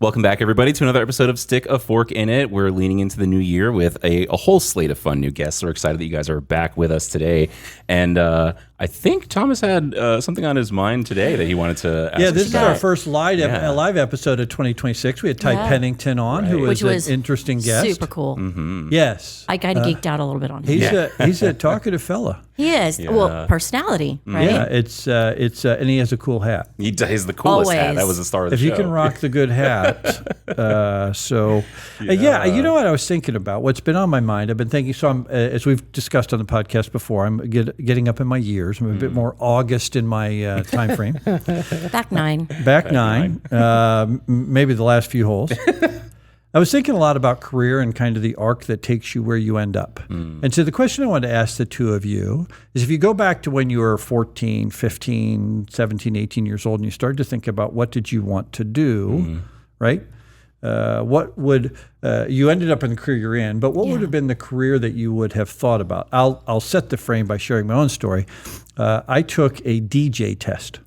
Welcome back, everybody, to another episode of Stick a Fork in It. We're leaning into the new year with a whole slate of fun new guests. We're excited that you guys are back with us today. And I think Thomas had something on his mind today that he wanted to ask us this is about. our first live episode of 2026. We had Ty Pennington on, who was an interesting guest. Super cool. Mm-hmm. Yes. I kind of geeked out a little bit on him. He's a talkative fella. He is. Yeah. Well, personality, right? Yeah, it's and he has a cool hat. He's the coolest Always. hat. That was the star of the show. If you can rock the good hat. You know what I was thinking about? What's been on my mind, I've been thinking, so I'm, as we've discussed on the podcast before, I'm getting up in my years. I'm a bit more August in my time frame. Back nine. Maybe the last few holes. I was thinking a lot about career and kind of the arc that takes you where you end up. And so the question I wanted to ask the two of you is, if you go back to when you were 14, 15, 17, 18 years old and you started to think about what did you want to do, right? What would you ended up in the career you're in, but what would have been the career that you would have thought about? I'll set the frame by sharing my own story. I took a DJ test.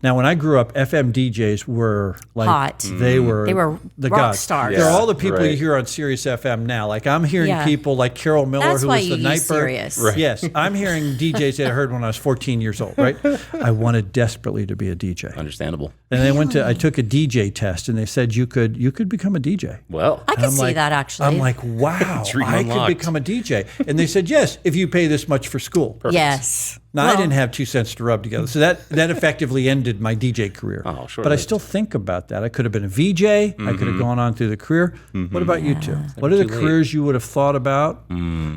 Now, when I grew up, FM DJs were like hot. They were the rock gods. stars. They're all the people you hear on Sirius FM now. Like I'm hearing people like Carol Miller, That's who why was the you night use bird. Sirius. Right. Yes, I'm hearing DJs that I heard when I was 14 years old. Right, I wanted desperately to be a DJ. Understandable. And I took a DJ test, and they said you could become a DJ. Well, I can see that actually. I'm like, wow, I could become a DJ. And they said, yes, if you pay this much for school. Perfect. Yes. Now, I didn't have 2 cents to rub together. So that effectively ended my DJ career. Oh, sure. But I still think about that. I could have been a VJ. I could have gone on through the career. What about you two? What are the careers you would have thought about,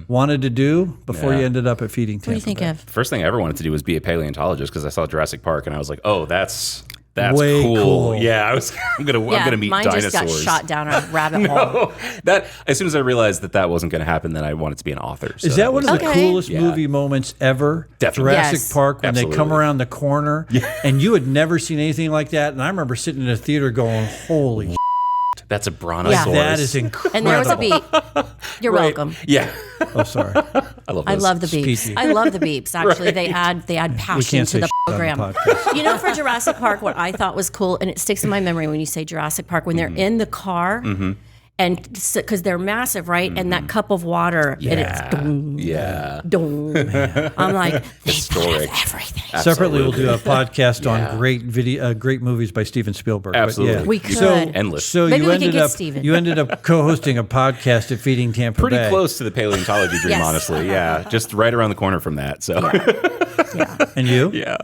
wanted to do before you ended up at Feeding Tampa Bay? What do you think of? The first thing I ever wanted to do was be a paleontologist because I saw Jurassic Park and I was like, oh, that's way cool. Yeah, I'm gonna meet mine dinosaurs. Just got shot down a rabbit hole. That as soon as I realized that wasn't going to happen, then I wanted to be an author. So Is that one of the coolest Yeah. movie moments ever? Definitely. Jurassic Park, when Absolutely. they come around the corner, and you had never seen anything like that. And I remember sitting in a theater going, holy That's a brontosaurus. that is incredible. And there was a beep. You're welcome. Yeah. Oh, sorry. I love the beeps. PG. I love the beeps. Actually, they add passion to the program. You know, for Jurassic Park, what I thought was cool, and it sticks in my memory when you say Jurassic Park, when they're in the car, and because they're massive, right? And that cup of water, and it's dong, dong. I'm like, they Historic. have everything. Separately, we'll do a podcast on great movies by Steven Spielberg. Absolutely. But We could. Endless. So Maybe you we could ended get up Steven. you ended up co-hosting a podcast at Feeding Tampa Pretty Bay. close to the paleontology dream, Yes. honestly. Yeah, just right around the corner from that. So, And you? yeah.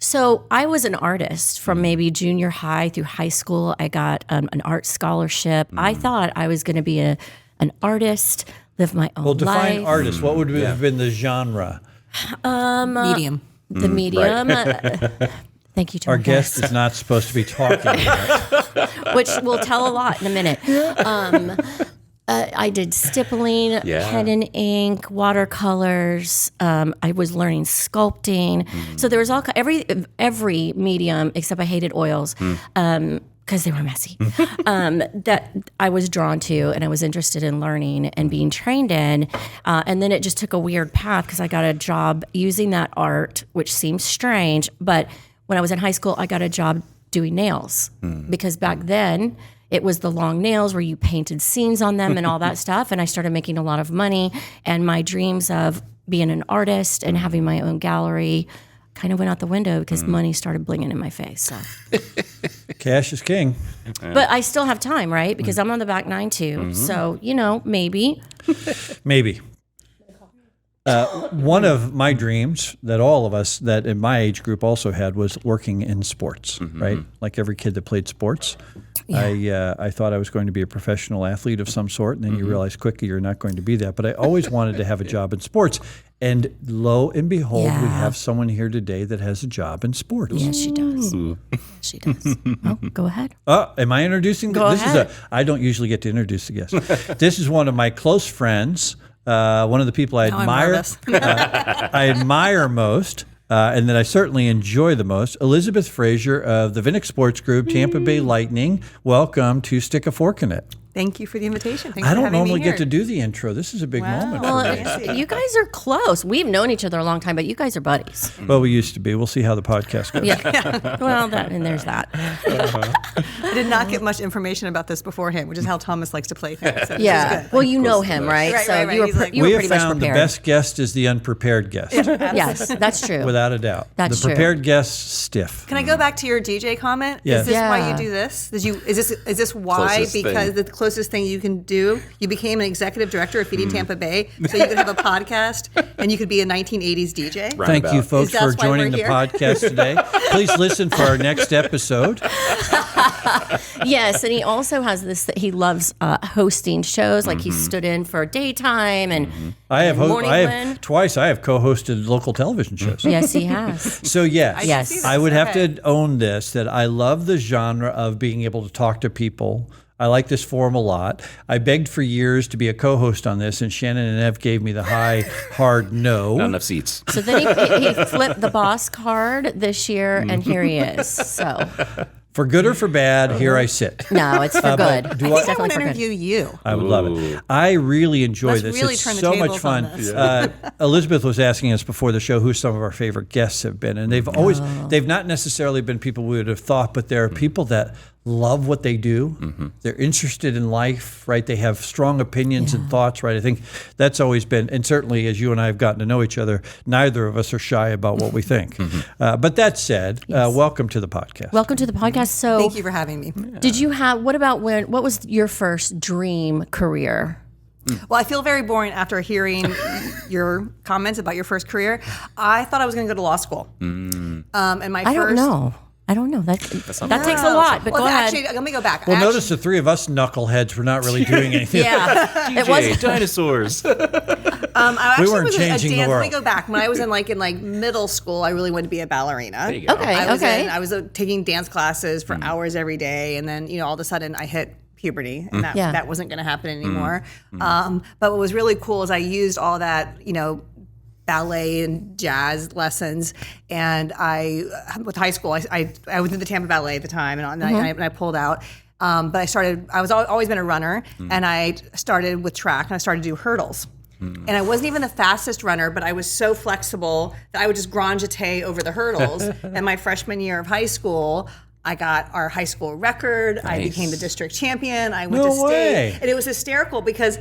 So I was an artist from maybe junior high through high school. I got an art scholarship. I thought I was going to be an artist, live my own Well, define life. artist. What would have been the genre? Medium. The medium. Thank you to Our my guest is not supposed to be talking yet. which will tell a lot in a minute. I did stippling, pen and ink, watercolors. I was learning sculpting. So there was every medium except I hated oils because they were messy. That I was drawn to and I was interested in learning and being trained in. And then it just took a weird path because I got a job using that art, which seems strange. But when I was in high school, I got a job doing nails because back then it was the long nails where you painted scenes on them and all that stuff. And I started making a lot of money. And my dreams of being an artist and having my own gallery kind of went out the window because money started blinging in my face. So. Cash is king. But I still have time, right? Because I'm on the back nine too. So, maybe. Maybe. One of my dreams that all of us that in my age group also had was working in sports, right? Like every kid that played sports. I thought I was going to be a professional athlete of some sort, and then you realize quickly you're not going to be that. But I always wanted to have a job in sports. And lo and behold, we have someone here today that has a job in sports. Yes, she does. She does. Oh, go ahead. Am I introducing? Go ahead. I don't usually get to introduce the guest. This is one of my close friends. One of the people I admire. I admire most. And that I certainly enjoy the most, Elizabeth Frazier of the Vinnick Sports Group, Tampa Bay Lightning. Welcome to Stick a Fork in It. Thank you for the invitation. Thanks I for don't having normally me here. get to do the intro. This is a big moment for me. Well, you guys are close. We've known each other a long time, but you guys are buddies. Well, we used to be. We'll see how the podcast goes. Yeah. Well, there's that. I did not get much information about this beforehand, which is how Thomas likes to play things. So Yeah. Well, you know him, right? Right, so right, right. you were, He's like- you were We pretty have much found the prepared. best guest is the unprepared guest, Yes, that's true. without a doubt. That's the true. prepared guest, stiff. Can I go back to your DJ comment? Yes. Is this why Yeah. you do this? Is this why? Closest Because thing. the closest thing you can do, you became an executive director of Feeding Tampa Bay, so you could have a podcast and you could be a 1980s DJ. Right. Thank you, Roundabout. folks, Is for that why joining we're the here? podcast today. Please listen for our next episode. Yes, and he also has this that he loves hosting shows. Like he stood in for daytime and I have Morning Blend. I have co-hosted local television shows. Yes, he has. So yes, Yes. see this. I would have Okay. to own this, that I love the genre of being able to talk to people. I like this forum a lot. I begged for years to be a co-host on this, and Shannon and Ev gave me the high, hard no. Not enough seats. So then he flipped the boss card this year, and here he is. So For good or for bad, here I sit. no, it's for good. do It's I want definitely to for good. interview you. I would love it. I really enjoy Let's this. really It's turn the so much tables on fun. this. Elizabeth was asking us before the show who some of our favorite guests have been, and they've not necessarily been people we would have thought, but there are people that love what they do. They're interested in life, right? They have strong opinions and thoughts, right? I think that's always been, and certainly as you and I have gotten to know each other, neither of us are shy about what we think. But that said, welcome to the podcast. Welcome to the podcast. So, Thank you for having me. did you have? What was your first dream career? Well, I feel very boring after hearing your comments about your first career. I thought I was going to go to law school. And my I don't know. That takes a lot. But well, go ahead. actually, let me go back. Well, Actually- notice the three of us knuckleheads were not really doing anything. Yeah, it DJ, was. dinosaurs. I actually weren't was changing a the dance. world. Let me go back. When I was in middle school, I really wanted to be a ballerina. There you go. Okay. I was taking dance classes for hours every day, and then all of a sudden I hit puberty, and that wasn't going to happen anymore. But what was really cool is I used all that ballet and jazz lessons, and with high school I was in the Tampa Ballet at the time, and I pulled out. But I was always been a runner, and I started with track, and I started to do hurdles. And I wasn't even the fastest runner, but I was so flexible that I would just grand jeté over the hurdles. And my freshman year of high school, I got our high school record. I Nice. became the district champion. I went No to state. way. And it was hysterical because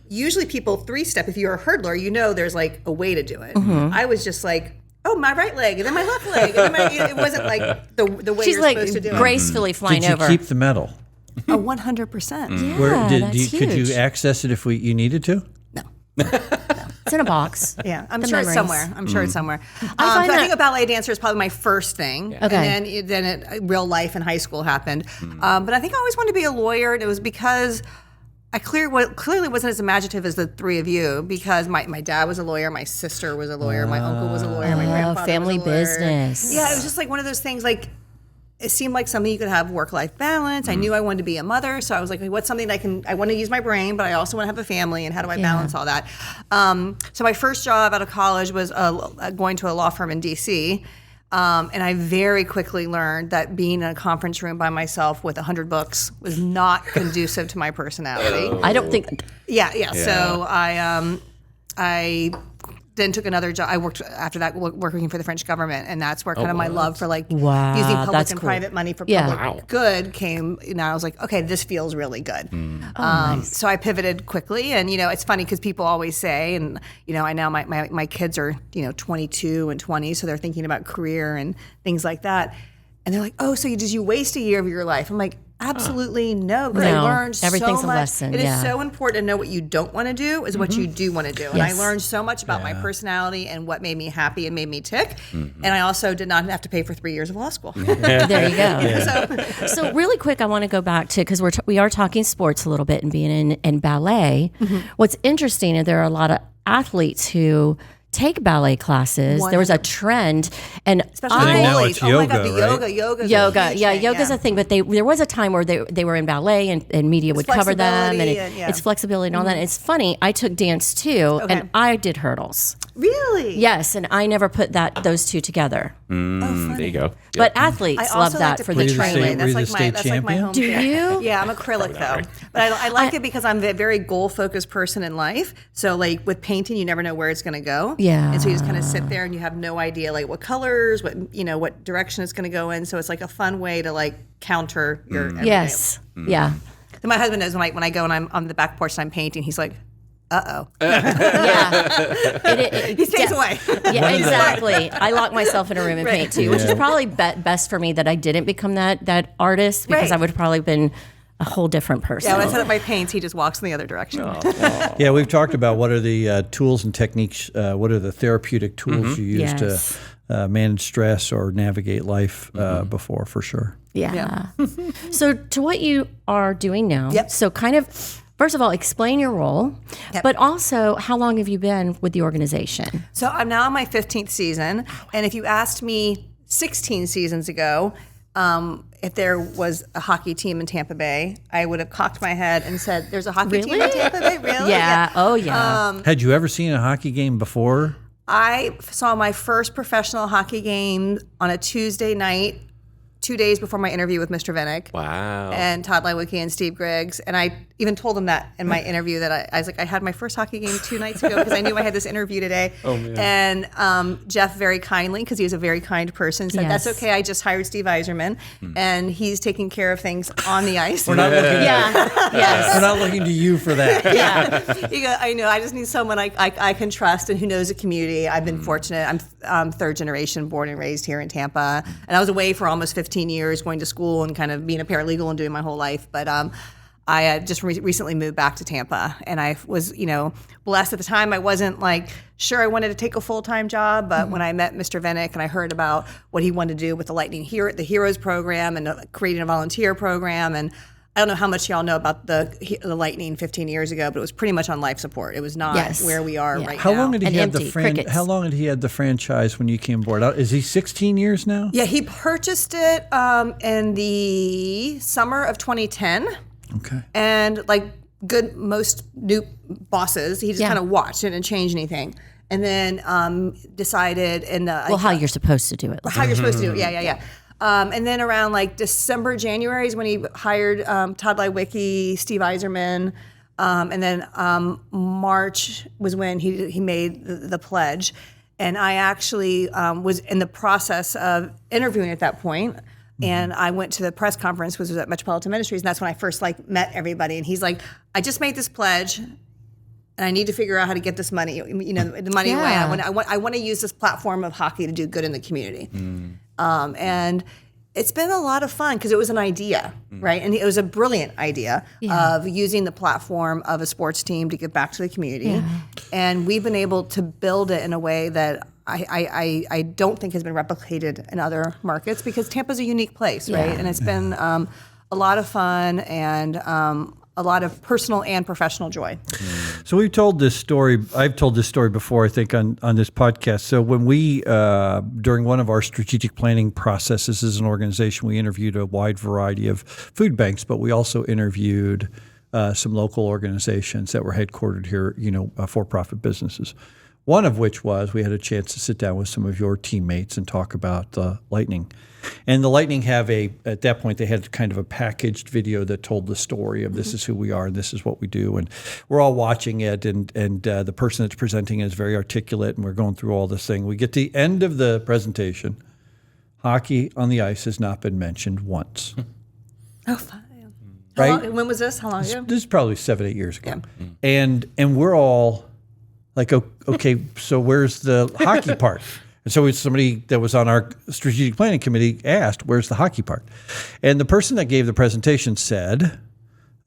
usually people three-step. If you're a hurdler, there's like a way to do it. I was just like, oh, my right leg, and then my left leg. And then it wasn't like the way She's you're like supposed to do it. gracefully flying Did you over. keep the medal? Oh, 100%. that's Could you huge. access it if you needed to? It's in a box. Yeah, I'm The sure memories. it's somewhere. I'm sure it's somewhere. I So find I that- think a ballet dancer is probably my first thing. Okay. And then real life in high school happened. But I think I always wanted to be a lawyer, and it was because I clearly wasn't as imaginative as the three of you, because my dad was a lawyer, my sister was a lawyer, my uncle was a lawyer, my grandfather family was a lawyer. business. Yeah, it was just like one of those things, like, it seemed like something you could have work-life balance. I knew I wanted to be a mother, so I was like, what's something I want to use my brain, but I also want to have a family, and how do I balance all that? So my first job out of college was going to a law firm in D.C., and I very quickly learned that being in a conference room by myself with 100 books was not conducive to my personality. I don't think. Yeah. So I then took another job. I worked after that working for the French government, and that's where kind of my love for using public that's and cool. private money for Yeah. public good came. I was like, okay, this feels really good. So I pivoted quickly, and it's funny because people always say, and I now my kids are 22 and 20, so they're thinking about career and things like that, and they're like, oh, so did you waste a year of your life? I'm like, absolutely no. Because I No, learned everything's so a much. lesson, It is yeah. so important to know what you don't want to do is what you do want to do. And I Yes. learned so much about my personality and what made me happy and made me tick. And I also did not have to pay for 3 years of law school. There you go. So really quick, I want to go back to, because we are talking sports a little bit and being in ballet. What's interesting is there are a lot of athletes who take ballet classes. There was a trend, and especially now boys. it's Oh my God, yoga, the right? yoga's yoga. a huge Yeah, thing, yoga's a thing, but there was a time where they were in ballet and media would cover them, and it's flexibility and all that. And it's funny. I took dance too, and I did hurdles. Really? Yes, and I never put those two together. There you go. But athletes I love also that like to for the pitch training. ballet. Were you the That's state like my champion? home. Do you? Yeah, I'm acrylic though. But I like it because I'm a very goal focused person in life. So like with painting, you never know where it's going to go. Yeah. And so you just kind of sit there and you have no idea like what colors, what direction it's going to go in. So it's like a fun way to like counter your everyday. Yes. Yeah. So my husband knows when I go and I'm on the back porch and I'm painting, he's like, uh-oh. Yeah. He stays away. Yeah, exactly. I lock myself in a room and paint too, which is probably best for me that I didn't become that artist, because I would have probably been a whole different person. Yeah, when I set up my paints, he just walks in the other direction. Yeah, we've talked about what are the tools and techniques, what are the therapeutic tools you use to manage stress or navigate life before, for sure. Yeah. So to what you are doing now, so kind of, first of all, explain your role, but also how long have you been with the organization? So I'm now in my 15th season, and if you asked me 16 seasons ago if there was a hockey team in Tampa Bay, I would have cocked my head and said, "There's a hockey team in Tampa Bay, really?" Yeah. Oh, yeah. Had you ever seen a hockey game before? I saw my first professional hockey game on a Tuesday night, 2 days before my interview with Mr. Vinnick. Wow. And Todd Lewicki and Steve Griggs. And I even told them that in my interview that I was like, I had my first hockey game 2 nights ago because I knew I had this interview today. Oh, man. And Jeff very kindly, because he was a very kind person, said, that's okay. I just hired Steve Yzerman and he's taking care of things on the ice. We're not looking. Yes. We're not looking to you for that. He goes, I know. I just need someone I can trust and who knows the community. I've been fortunate. I'm third generation, born and raised here in Tampa, and I was away for almost 15 years, going to school and kind of being a paralegal and doing my whole life. But I had just recently moved back to Tampa, and I was, blessed at the time. I wasn't like sure I wanted to take a full-time job, but when I met Mr. Vinnick and I heard about what he wanted to do with the Lightning the Heroes program and creating a volunteer program, and I don't know how much y'all know about the Lightning 15 years ago, but it was pretty much on life support. It was not where we are right now. How long had he had crickets. How long had he had the franchise when you came aboard? Is he 16 years now? Yeah, he purchased it in the summer of 2010. Okay. And like most new bosses, he just kind of watched it and didn't change anything. And then decided in the how you're supposed to do it. how you're supposed to do it. Yeah. And then around like December, January is when he hired Todd Lewicki, Steve Yzerman, and then March was when he made the pledge. And I actually was in the process of interviewing at that point. And I went to the press conference, which was at Metropolitan Ministries, and that's when I first met everybody. And he's like, "I just made this pledge, and I need to figure out how to get this money, the money away. I want to use this platform of hockey to do good in the community." And it's been a lot of fun because it was an idea, right? And it was a brilliant idea of using the platform of a sports team to give back to the community. Yeah. And we've been able to build it in a way that I don't think has been replicated in other markets because Tampa's a unique place, right? And it's been a lot of fun and a lot of personal and professional joy. So we've told this story. I've told this story before, I think, on this podcast. So when we, during one of our strategic planning processes as an organization, we interviewed a wide variety of food banks, but we also interviewed some local organizations that were headquartered here, for-profit businesses. One of which was we had a chance to sit down with some of your teammates and talk about the Lightning. And the Lightning at that point, they had kind of a packaged video that told the story of this is who we are and this is what we do. And we're all watching it, and the person that's presenting is very articulate, and we're going through all this thing. We get to the end of the presentation. Hockey on the ice has not been mentioned once. Oh, fine. Right? When was this? How long ago? This is probably 7-8 years ago. Yeah. And we're all like, okay, so where's the hockey part? And so somebody that was on our strategic planning committee asked, where's the hockey part? And the person that gave the presentation said,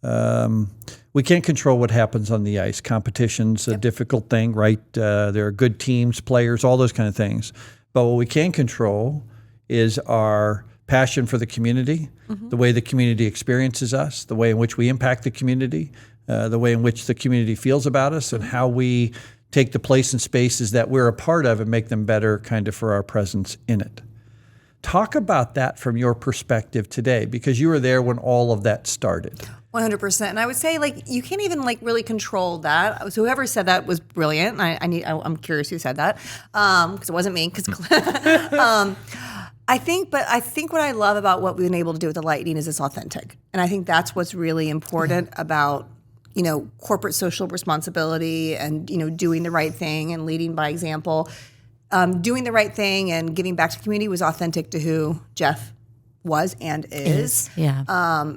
we can't control what happens on the ice. Competition's a difficult thing, right? There are good teams, players, all those kind of things. But what we can control is our passion for the community, the way the community experiences us, the way in which we impact the community, the way in which the community feels about us, and how we take the place and spaces that we're a part of and make them better kind of for our presence in it. Talk about that from your perspective today, because you were there when all of that started. 100%. And I would say, like, you can't even like really control that. So whoever said that was brilliant. I'm curious who said that, because it wasn't me. I think what I love about what we've been able to do with the Lightning is it's authentic. And I think that's what's really important about, corporate social responsibility and, doing the right thing and leading by example. Doing the right thing and giving back to the community was authentic to who Jeff was and is. Yeah.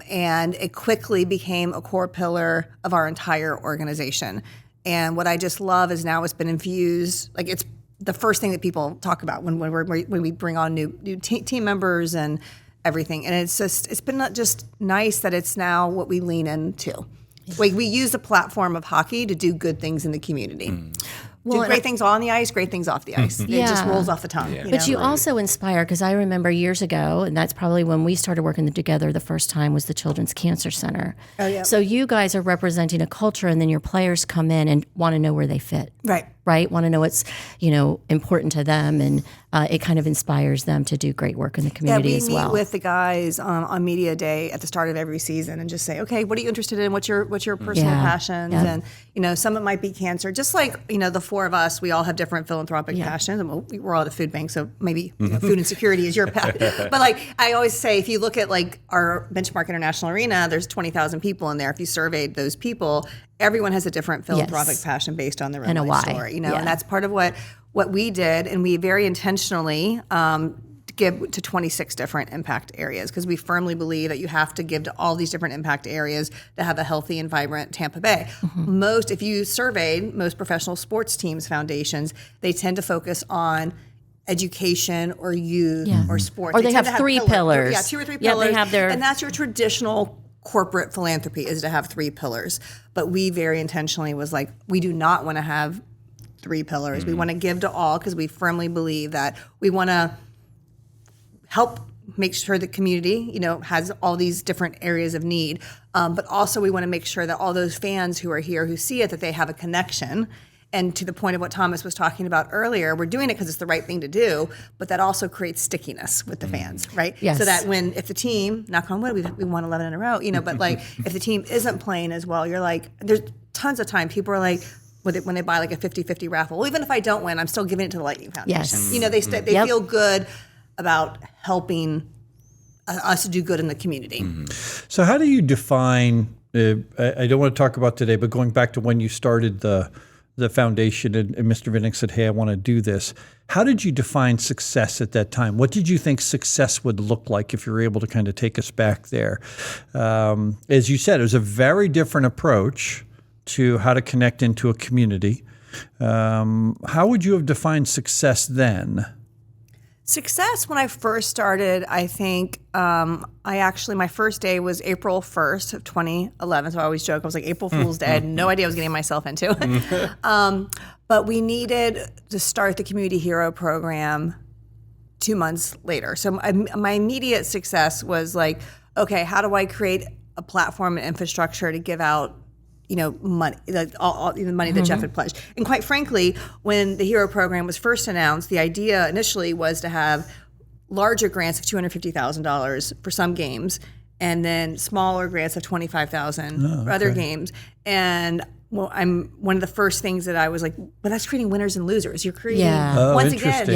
And it quickly became a core pillar of our entire organization. And what I just love is now it's been infused, like it's the first thing that people talk about when we bring on new team members and everything. And it's been not just nice that it's now what we lean into. Like we use the platform of hockey to do good things in the community. Do great things on the ice, great things off the ice. It just rolls off the tongue. Yeah. But you also inspire, because I remember years ago, and that's probably when we started working together the first time, was the Children's Cancer Center. Oh, yeah. So you guys are representing a culture, and then your players come in and want to know where they fit. Right. Want to know what's, important to them, and it kind of inspires them to do great work in the community as well. We meet with the guys on media day at the start of every season and just say, okay, what are you interested in? What's your personal passions? Yeah. And, some it might be cancer. Just like, the four of us, we all have different philanthropic passions. And we're all at a food bank, so maybe food insecurity is your path. But like I always say, if you look at like our Benchmark International Arena, there's 20,000 people in there. If you surveyed those people, everyone has a different philanthropic passion based on their own life story, and that's part of what we did, and we very intentionally give to 26 different impact areas because we firmly believe that you have to give to all these different impact areas to have a healthy and vibrant Tampa Bay. If you surveyed most professional sports teams, foundations, they tend to focus on education or youth or sports. Or they have three pillars. Yeah, 2 or 3 pillars. They have and that's your traditional corporate philanthropy is to have 3 pillars. But we very intentionally was like, we do not want to have 3 pillars. We want to give to all because we firmly believe that we want to help make sure the community, has all these different areas of need. But also we want to make sure that all those fans who are here who see it, that they have a connection. And to the point of what Thomas was talking about earlier, we're doing it because it's the right thing to do, but that also creates stickiness with the fans, right? Yes. So that if the team, knock on wood, we won 11 in a row, but like if the team isn't playing as well, you're like, there's tons of time people are like, when they buy like a 50-50 raffle, well, even if I don't win, I'm still giving it to the Lightning Foundation. Yes. They feel good about helping us do good in the community. So how do you define, I don't want to talk about today, but going back to when you started the foundation and Mr. Vinnick said, hey, I want to do this. How did you define success at that time? What did you think success would look like if you were able to kind of take us back there? As you said, it was a very different approach to how to connect into a community. How would you have defined success then? Success when I first started, I think my first day was April 1st of 2011. So I always joke, I was like April Fool's Day. I had no idea I was getting myself into. But we needed to start the Community Hero Program 2 months later. So my immediate success was like, okay, how do I create a platform and infrastructure to give out money, all the money that Jeff had pledged. And quite frankly, when the Hero Program was first announced, the idea initially was to have larger grants of $250,000 for some games, and then smaller grants of $25,000 for other games. And one of the first things that I was like, well, that's creating winners and losers. You're creating once again.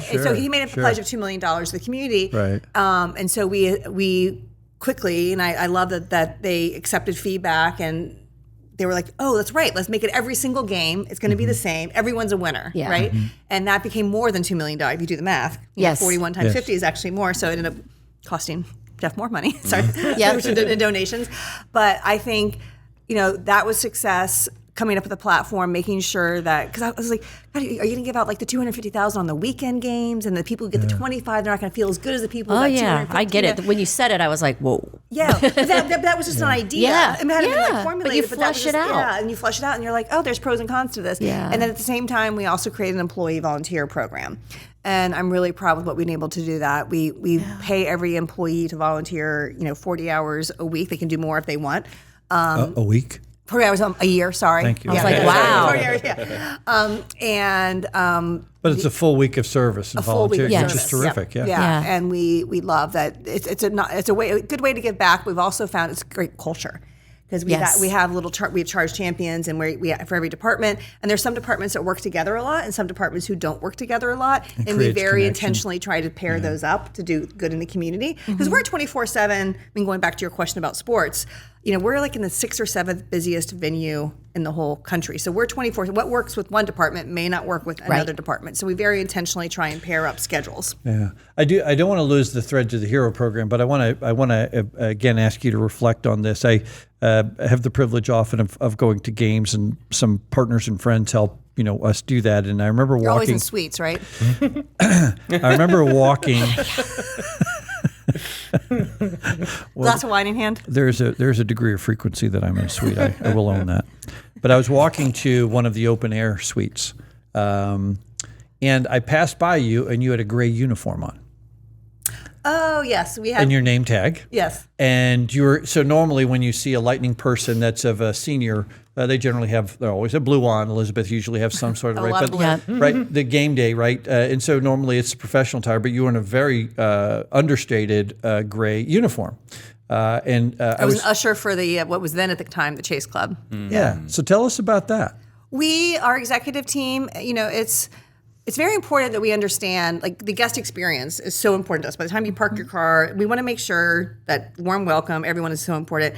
So he made a pledge of $2 million to the community. Right. And so we quickly, and I love that they accepted feedback and they were like, oh, that's right. Let's make it every single game. It's going to be the same. Everyone's a winner, right? And that became more than $2 million if you do the math. 41 times 50 is actually more. So it ended up costing Jeff more money. Sorry, in donations. But I think, that was success. Coming up with a platform, making sure that, because I was like, God, are you going to give out like the $250,000 on the weekend games, and the people who get the 25, they're not going to feel as good as the people who got $250,000. I get it. When you said it, I was like, whoa. Yeah, that was just an idea. Yeah, it hadn't been like formulated, but you flesh it out. Yeah, and you flesh it out, and you're like, oh, there's pros and cons to this. Yeah. And then at the same time, we also created an employee volunteer program. And I'm really proud with what we've been able to do that. We pay every employee to volunteer, 40 hours a week. They can do more if they want. A week? 4 hours a year, sorry. Thank you. I was like, wow. 4 years, yeah. But it's a full week of service and volunteering, week of which is service. terrific. Yeah. Yeah. And we love that. It's a good way to give back. We've also found it's great culture. Because we have we have charge champions, and we have for every department. And there's some departments that work together a lot, and some departments who don't work together a lot. And we very intentionally try to pair those up to do good in the community. Because we're 24/7. I mean, going back to your question about sports, we're like in the 6th or 7th busiest venue in the whole country. So we're 24. What works with one department may not work with another department. So we very intentionally try and pair up schedules. Yeah, I don't want to lose the thread to the Hero program, but I want to again ask you to reflect on this. I have the privilege often of going to games, and some partners and friends help us do that. And I remember You're always walking. in suites, right? I remember walking. Glass of wine in hand. There's a degree of frequency that I'm in a suite. I will own that. But I was walking to one of the open air suites, and I passed by you, and you had a gray uniform on. Oh yes, we had. And your name tag. Yes. And so normally when you see a Lightning person that's of a senior, they always have blue on. Elizabeth usually have some sort of A lot of blue. right, the game day, right? And so normally it's professional attire, but you were in a very understated gray uniform. And I was an usher for the what was then at the time the Chase Club. Yeah. So tell us about that. Our executive team, it's very important that we understand, like, the guest experience is so important to us. By the time you park your car, we want to make sure that warm welcome, everyone is so important.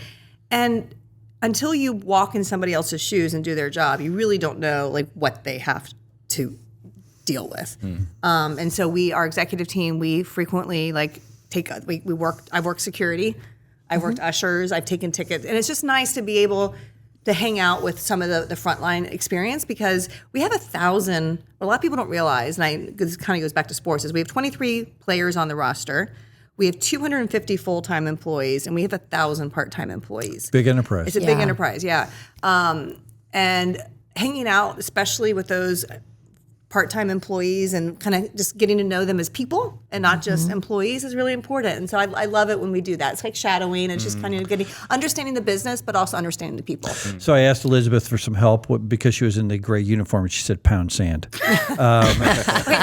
And until you walk in somebody else's shoes and do their job, you really don't know, like, what they have to deal with. And so our executive team, we frequently, like, I work security, I've worked ushers, I've taken tickets. And it's just nice to be able to hang out with some of the frontline experience, because we have 1,000. A lot of people don't realize, and this kind of goes back to sports, is we have 23 players on the roster. We have 250 full-time employees, and we have 1,000 part-time employees. Big enterprise. It's a big enterprise, yeah. And hanging out, especially with those part-time employees, and kind of just getting to know them as people and not just employees, is really important. And so I love it when we do that. It's like shadowing. It's just kind of understanding the business, but also understanding the people. So I asked Elizabeth for some help because she was in the gray uniform, and she said pound sand. Wait, well,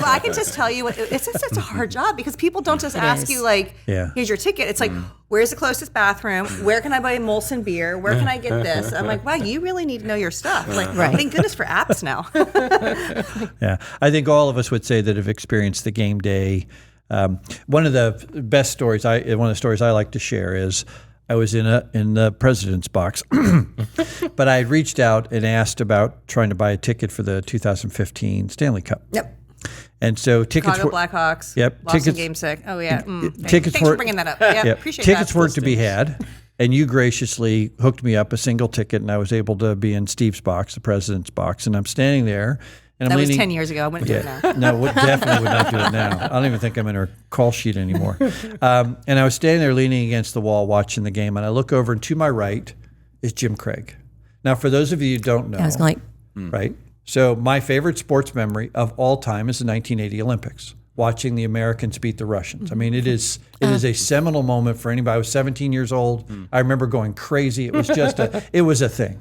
I can just tell you, it's a hard job, because people don't just ask you, like, here's your ticket. It's like, where's the closest bathroom? Where can I buy Molson beer? Where can I get this? I'm like, wow, you really need to know your stuff. Like, thank goodness for apps now. Yeah, I think all of us would say that have experienced the game day. One of the best stories, one of the stories I like to share is I was in the president's box, but I had reached out and asked about trying to buy a ticket for the 2015 Stanley Cup. Yep. And so tickets Chicago were Blackhawks. Yep. Lost Tickets. in Game 6. Oh yeah. Tickets Thanks were for bringing that up. Yeah. Yep. Appreciate tickets that. were to be had, and you graciously hooked me up a single ticket, and I was able to be in Steve's box, the president's box, and I'm standing there. And That I'm was leaning, 10 years ago. I wouldn't do it now. No, definitely would not do it now. I don't even think I'm in her call sheet anymore. And I was standing there leaning against the wall watching the game, and I look over, and to my right is Jim Craig. Now, for those of you who don't know, I was like, right? So my favorite sports memory of all time is the 1980 Olympics, watching the Americans beat the Russians. I mean, it is a seminal moment for anybody. I was 17 years old. I remember going crazy. It was just it was a thing.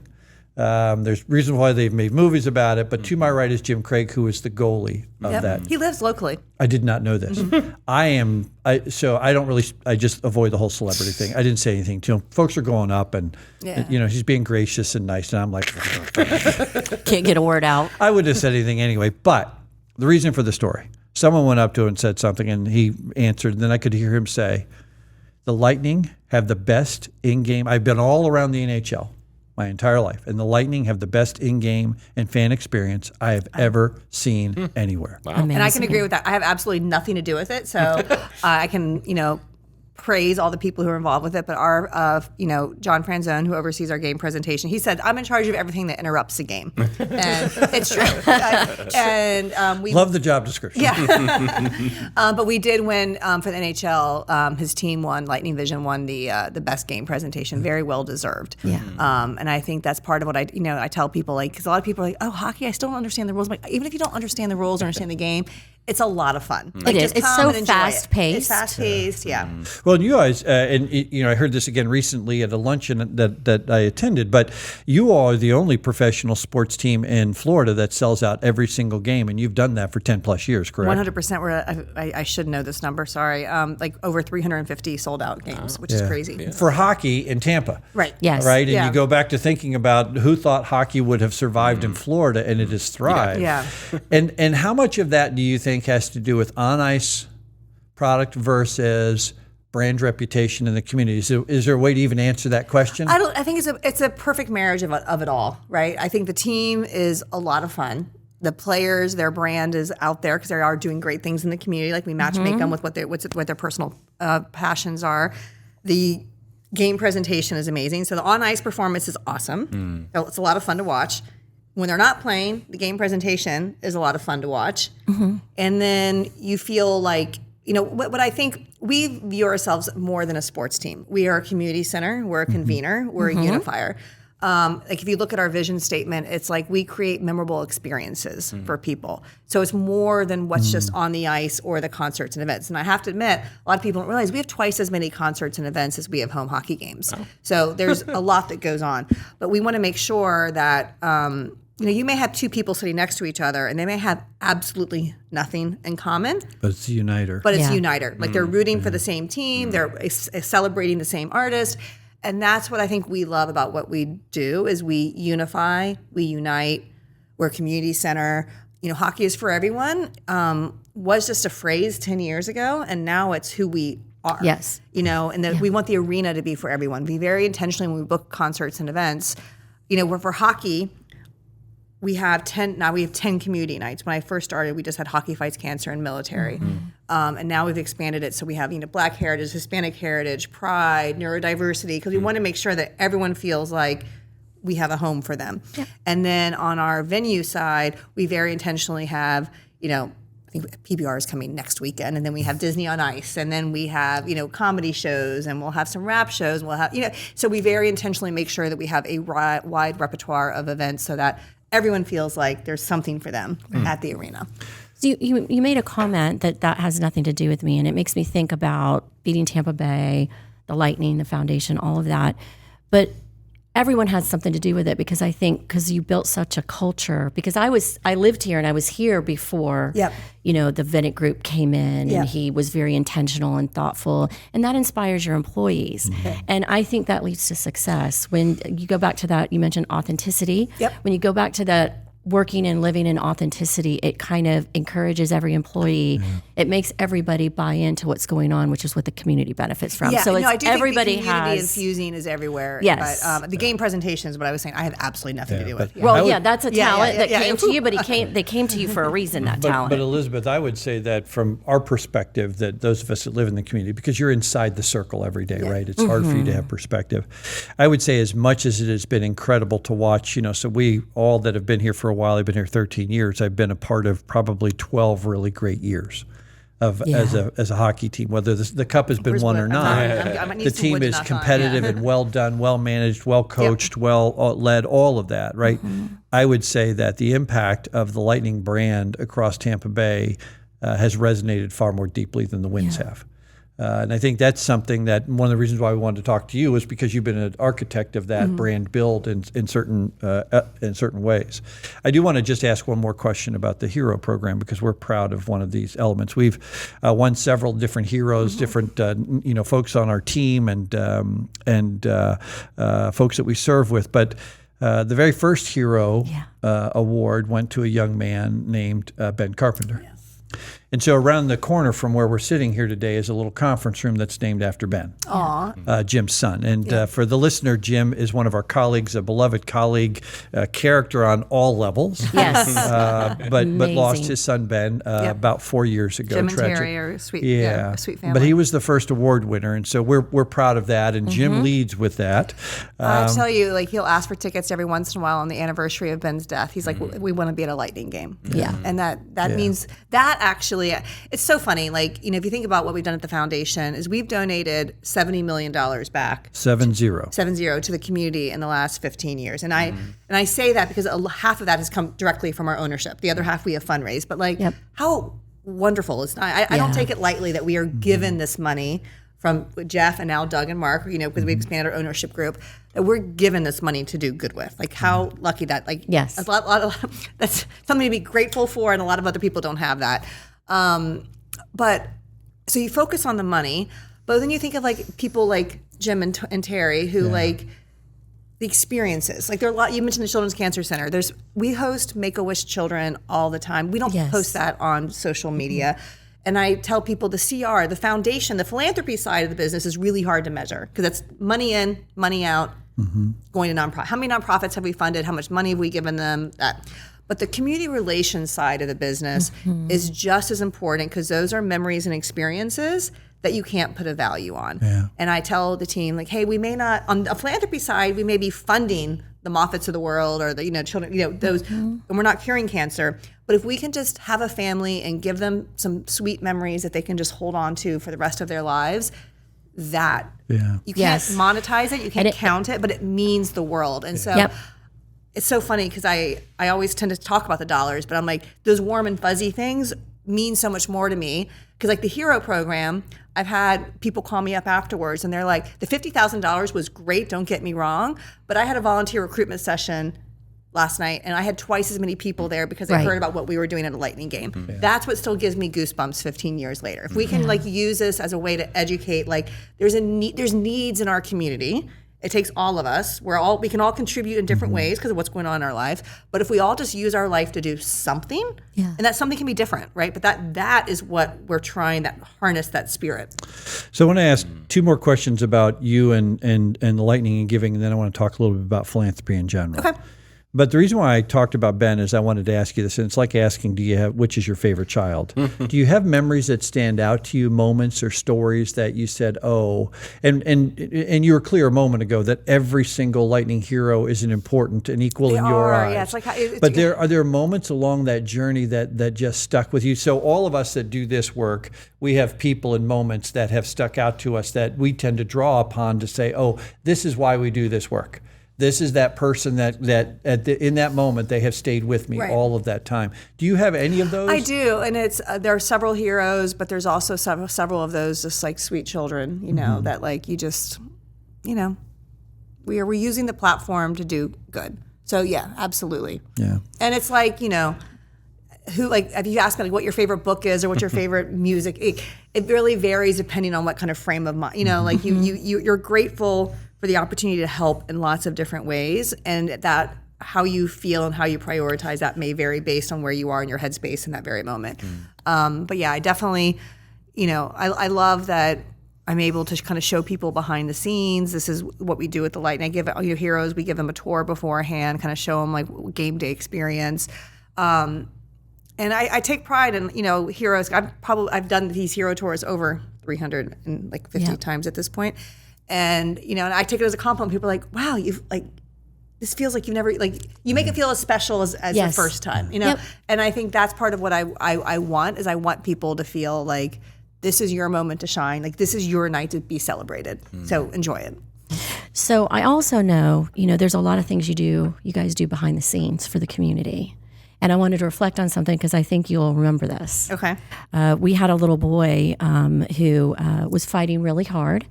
There's reasons why they've made movies about it, but to my right is Jim Craig, who is the goalie of that. He lives locally. I did not know this. So I don't really, I just avoid the whole celebrity thing. I didn't say anything to him. Folks are going up and, he's being gracious and nice. And I'm like, can't get a word out. I wouldn't have said anything anyway. But the reason for the story, someone went up to him and said something, and he answered. And then I could hear him say, the Lightning have the best in-game. I've been all around the NHL my entire life, and the Lightning have the best in-game and fan experience I have ever seen anywhere. Wow. And I can agree with that. I have absolutely nothing to do with it, so I can, praise all the people who are involved with it. But our, John Franzone, who oversees our game presentation, he said, I'm in charge of everything that interrupts the game. And it's true. We Love the job description. Yeah. But we did win for the NHL. His team won, Lightning Vision won the best game presentation. Very well deserved. Yeah. And I think that's part of what I tell people, like, because a lot of people are like, oh, hockey, I still don't understand the rules. I'm like, even if you don't understand the rules or understand the game, it's a lot of fun. It is. Just It's come so and enjoy it. fast-paced. It's fast-paced, yeah. Well, and you guys, I heard this again recently at a luncheon that I attended, but you all are the only professional sports team in Florida that sells out every single game, and you've done that for 10 plus years, correct? 100%. I should know this number, sorry. Like over 350 sold out games, which is crazy. For hockey in Tampa. Right. Yes. Right? And Yeah. you go back to thinking about who thought hockey would have survived in Florida, and it has thrived. Yeah. And how much of that do you think has to do with on-ice product versus brand reputation in the community? Is there a way to even answer that question? I think it's a perfect marriage of it all, right? I think the team is a lot of fun. The players, their brand is out there because they are doing great things in the community. Like we match make them with what their personal passions are. The game presentation is amazing. So the on-ice performance is awesome. So it's a lot of fun to watch. When they're not playing, the game presentation is a lot of fun to watch. And then you feel like, what I think, we view ourselves more than a sports team. We are a community center. We're a convener. We're a unifier. Like if you look at our vision statement, it's like we create memorable experiences for people. So it's more than what's just on the ice or the concerts and events. And I have to admit, a lot of people don't realize we have twice as many concerts and events as we have home hockey games. So there's a lot that goes on. But we want to make sure that you may have two people sitting next to each other and they may have absolutely nothing in common. But it's a uniter. But it's a uniter. Like they're rooting for the same team. They're celebrating the same artist. And that's what I think we love about what we do is we unify, we unite, we're a community center. Hockey is for everyone was just a phrase 10 years ago, and now it's who we are. Yes. And we want the arena to be for everyone. Be very intentionally when we book concerts and events. We're for hockey, we have 10 community nights. When I first started, we just had hockey fights cancer and military. And now we've expanded it. So we have, Black heritage, Hispanic heritage, pride, neurodiversity, because we want to make sure that everyone feels like we have a home for them. Yeah. And then on our venue side, we very intentionally have, I think PBR is coming next weekend, and then we have Disney on Ice, and then we have, comedy shows, and we'll have some rap shows, and we'll have, so we very intentionally make sure that we have a wide repertoire of events so that everyone feels like there's something for them at the arena. So you made a comment that has nothing to do with me, and it makes me think about beating Tampa Bay, the Lightning, the foundation, all of that. But everyone has something to do with it because I think because you built such a culture. Because I lived here and I was here before. Yep. The Venick Group came in and he was very intentional and thoughtful, and that inspires your employees. And I think that leads to success. When you go back to that, you mentioned authenticity. Yep. When you go back to that working and living in authenticity, it kind of encourages every employee. It makes everybody buy into what's going on, which is what the community benefits from. So it's, I do everybody think the community has infusing is everywhere. Yes. But the game presentation is what I was saying. I have absolutely nothing to do with. Well, that's a talent that came to you, but they came to you for a reason. That talent. But Elizabeth, I would say that from our perspective, that those of us that live in the community, because you're inside the circle every day, right? It's hard for you to have perspective. I would say as much as it has been incredible to watch, so we all that have been here for a while, I've been here 13 years, I've been a part of probably 12 really great years as a hockey team, whether the cup has been won or not. The team is competitive and well done, well managed, well coached, well led, all of that, right? I would say that the impact of the Lightning brand across Tampa Bay has resonated far more deeply than the Winds have. And I think that's something that one of the reasons why we wanted to talk to you is because you've been an architect of that brand build in certain ways. I do want to just ask one more question about the Hero program because we're proud of one of these elements. We've won several different heroes, different folks on our team and folks that we serve with, but. The very first Hero award went to a young man named Ben Carpenter. And so around the corner from where we're sitting here today is a little conference room that's named after Ben, Jim's son. And for the listener, Jim is one of our colleagues, a beloved colleague, character on all levels. Yes. But lost his son, Ben, about 4 years ago. Jim and Terry are a sweet family. But he was the first award winner. And so we're proud of that. And Jim leads with that. I'll tell you, he'll ask for tickets every once in a while on the anniversary of Ben's death. He's like, we want to be at a Lightning game. Yeah. And that means that actually, it's so funny. If you think about what we've done at the foundation is we've donated $70 million back. 70 to the community in the last 15 years. And I say that because half of that has come directly from our ownership. The other half we have fundraised. But wonderful. It's not, I don't take it lightly that we are given this money from Jeff and now Doug and Mark, because we expanded our ownership group, that we're given this money to do good with. Like how lucky that, yes, a lot, that's something to be grateful for, and a lot of other people don't have that. But so you focus on the money, but then you think of like people like Jim and Terry who like the experiences. Like there are a lot. You mentioned the Children's Cancer Center. We host Make-A-Wish children all the time. We don't post that on social media. And I tell people the CR, the foundation, the philanthropy side of the business is really hard to measure because it's money in, money out, going to nonprofit. How many nonprofits have we funded? How much money have we given them? That. But the community relations side of the business is just as important because those are memories and experiences that you can't put a value on. Yeah. And I tell the team, like, hey, we may not, on the philanthropy side, we may be funding the Moffats of the world or the children, those, and we're not curing cancer. But if we can just have a family and give them some sweet memories that they can just hold on to for the rest of their lives, that you can't monetize it, you can't count it, but it means the world. And so it's so funny because I always tend to talk about the dollars, but I'm like, those warm and fuzzy things mean so much more to me. Because like the Hero program, I've had people call me up afterwards and they're like, the $50,000 was great, don't get me wrong, but I had a volunteer recruitment session last night and I had twice as many people there because I heard about what we were doing at a Lightning game. That's what still gives me goosebumps 15 years later. If we can like use this as a way to educate, like there's needs in our community. It takes all of us. We can all contribute in different ways because of what's going on in our life. But if we all just use our life to do something, and that something can be different, right? But that is what we're trying to harness that spirit. So I want to ask two more questions about you and the Lightning and giving, and then I want to talk a little bit about philanthropy in general. Okay. But the reason why I talked about Ben is I wanted to ask you this, and it's like asking, which is your favorite child? Do you have memories that stand out to you, moments or stories that you said, oh, and you were clear a moment ago that every single Lightning hero is an important and equal in your eyes. Yeah, it's like but are there moments along that journey that just stuck with you? So all of us that do this work, we have people and moments that have stuck out to us that we tend to draw upon to say, oh, this is why we do this work. This is that person that in that moment they have stayed with me all of that time. Do you have any of those? I do, and it's there are several heroes, but there's also several of those just like sweet children, that like you just, we're using the platform to do good. So yeah, absolutely. Yeah, and it's like who like if you ask me like what your favorite book is or what your favorite music, it really varies depending on what kind of frame of mind. Like you're grateful for the opportunity to help in lots of different ways, and that how you feel and how you prioritize that may vary based on where you are in your headspace in that very moment. But yeah, I definitely, I love that I'm able to kind of show people behind the scenes. This is what we do at the Lightning. I give heroes, we give them a tour beforehand, kind of show them like game day experience. And I take pride in, heroes. I've done these hero tours over 350 times at this point. And, and I take it as a compliment. People are like, wow, this feels like you've never, you make it feel as special as your first time, And I think that's part of what I want is I want people to feel like this is your moment to shine. Like this is your night to be celebrated. So enjoy it. So I also know, there's a lot of things you guys do behind the scenes for the community. And I wanted to reflect on something because I think you'll remember this. Okay. We had a little boy who was fighting really hard.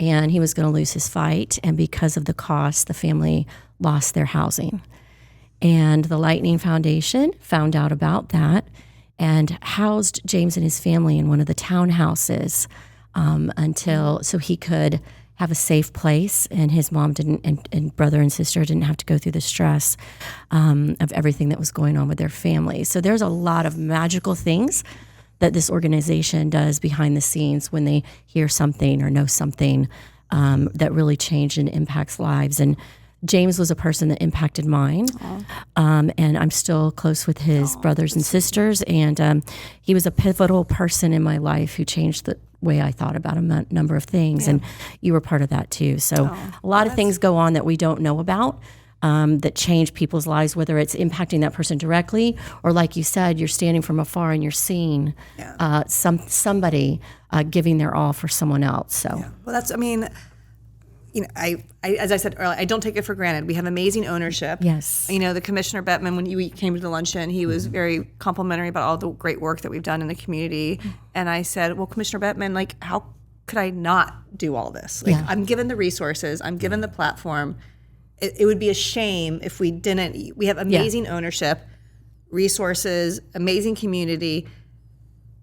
And he was going to lose his fight. And because of the cost, the family lost their housing. And the Lightning Foundation found out about that and housed James and his family in one of the townhouses so he could have a safe place. And his mom and brother and sister didn't have to go through the stress of everything that was going on with their family. So there's a lot of magical things that this organization does behind the scenes when they hear something or know something that really changed and impacts lives. And James was a person that impacted mine, and I'm still close with his brothers and sisters. And he was a pivotal person in my life who changed the way I thought about a number of things. And you were part of that too. So a lot of things go on that we don't know about. That change people's lives, whether it's impacting that person directly or, like you said, you're standing from afar and you're seeing somebody giving their all for someone else. So, well, as I said earlier, I don't take it for granted. We have amazing ownership. Yes. The Commissioner Bettman, when we came to the luncheon, he was very complimentary about all the great work that we've done in the community. And I said, well, Commissioner Bettman, like, how could I not do all this? Like, I'm given the resources, I'm given the platform. It would be a shame if we didn't. We have amazing ownership, resources, amazing community.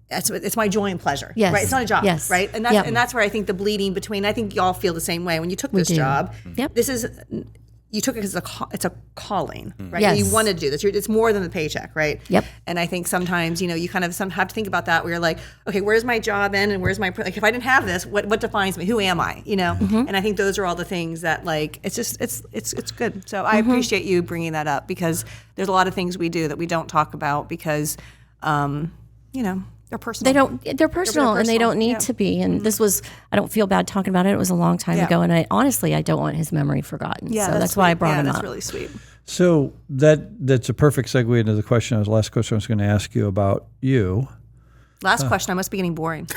It's my joy and pleasure, right? It's not a job, right? And that's where I think the bleeding between. I think y'all feel the same way when you took this job. This is you took it because it's a calling, right? Yes. You want to do this. It's more than the paycheck, right? Yep. And I think sometimes you kind of have to think about that. Where you're like, okay, where's my job end, and where's my if I didn't have this, what defines me? Who am I? And I think those are all the things that like it's just it's good. So I appreciate you bringing that up because there's a lot of things we do that we don't talk about because they're personal. They're personal and they don't need to be. And this was, I don't feel bad talking about it. It was a long time ago. And I don't want his memory forgotten. Yeah, so that's why I brought him up. That's really sweet. So that's a perfect segue into the last question I was going to ask you about you. Last question. I must be getting boring.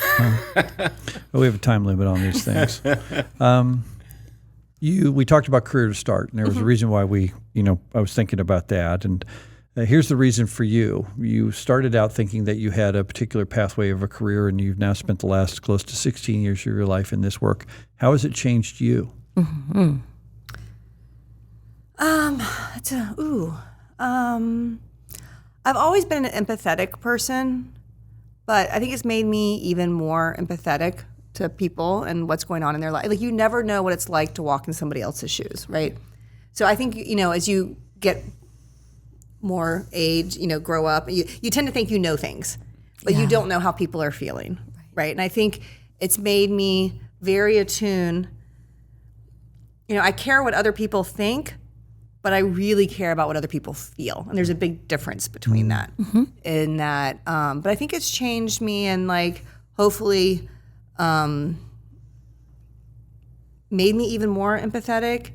We have a time limit on these things. We talked about career to start, and there was a reason why I was thinking about that. And here's the reason for you. You started out thinking that you had a particular pathway of a career, and you've now spent the last close to 16 years of your life in this work. How has it changed you? I've always been an empathetic person, but I think it's made me even more empathetic to people and what's going on in their life. Like, you never know what it's like to walk in somebody else's shoes, right? So I think, as you get more age, grow up, you tend to think you know things, but you don't know how people are feeling, right? And I think it's made me very attuned. I care what other people think, but I really care about what other people feel. And there's a big difference between that. In that, but I think it's changed me and like hopefully made me even more empathetic.